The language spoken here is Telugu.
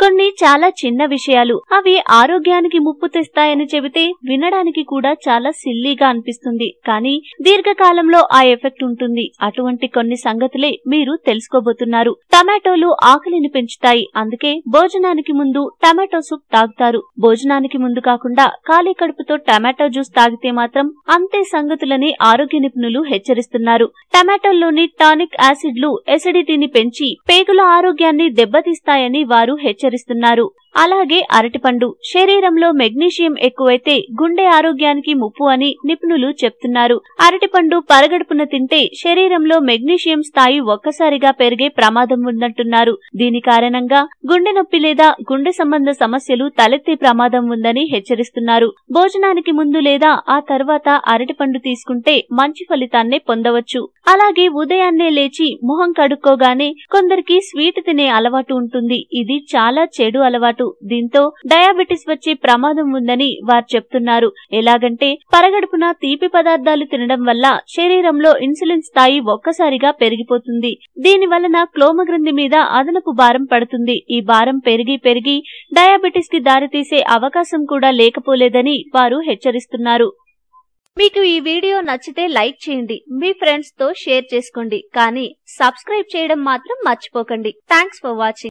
కొన్ని చాలా చిన్న విషయాలు అవి ఆరోగ్యానికి ముప్పు తెస్తాయని చెబితే వినడానికి కూడా చాలా సిల్లీగా అనిపిస్తుంది, కానీ దీర్ఘకాలంలో ఆ ఎఫెక్ట్ ఉంటుంది. అటువంటి కొన్ని సంగతులే మీరు తెలుసుకోబోతున్నారు. టమాటోలు ఆకలిని పెంచుతాయి, అందుకే భోజనానికి ముందు టమాటో సూప్ తాగుతారు. భోజనానికి ముందు కాకుండా ఖాళీ కడుపుతో టమాటో జ్యూస్ తాగితే మాత్రం అంతే సంగతులని ఆరోగ్య నిపుణులు హెచ్చరిస్తున్నారు. టమాటోల్లోని టానిక్ యాసిడ్లు ఎసిడిటీని పెంచి పేగుల ఆరోగ్యాన్ని దెబ్బతీస్తాయని వారు హెచ్చరిస్తున్నారు. అలాగే అరటిపండు శరీరంలో మెగ్నీషియం ఎక్కువైతే గుండె ఆరోగ్యానికి ముప్పు అని నిపుణులు చెప్తున్నారు. అరటిపండు పరగడుపున తింటే శరీరంలో మెగ్నీషియం స్థాయి ఒక్కసారిగా పెరిగే ప్రమాదం ఉందంటున్నారు. దీని కారణంగా గుండె నొప్పి లేదా గుండె సంబంధ సమస్యలు తలెత్తే ప్రమాదం ఉందని హెచ్చరిస్తున్నారు. భోజనానికి ముందు లేదా ఆ తర్వాత అరటిపండు తీసుకుంటే మంచి ఫలితాన్నే పొందవచ్చు. అలాగే ఉదయాన్నే లేచి మొహం కడుక్కోగానే కొందరికి స్వీట్ తినే అలవాటు ఉంటుంది. ఇది చాలా చెడు అలవాటు. దీంతో డయాబెటిస్ వచ్చే ప్రమాదం ఉందని వారు చెప్తున్నారు. ఎలాగంటే పరగడుపున తీపి పదార్థాలు తినడం వల్ల శరీరంలో ఇన్సులిన్ స్థాయి ఒక్కసారిగా పెరిగిపోతుంది. దీని వలన క్లోమగ్రంథి మీద అదనపు భారం పడుతుంది. ఈ భారం పెరిగి పెరిగి డయాబెటిస్ కి దారితీసే అవకాశం కూడా లేకపోలేదని వారు హెచ్చరిస్తున్నారు. మీకు ఈ వీడియో నచ్చితే లైక్ చేయండి, మీ ఫ్రెండ్స్ తో షేర్ చేసుకోండి, కానీ సబ్స్క్రైబ్ చేయడం మాత్రం మర్చిపోకండి. Thanks for watching.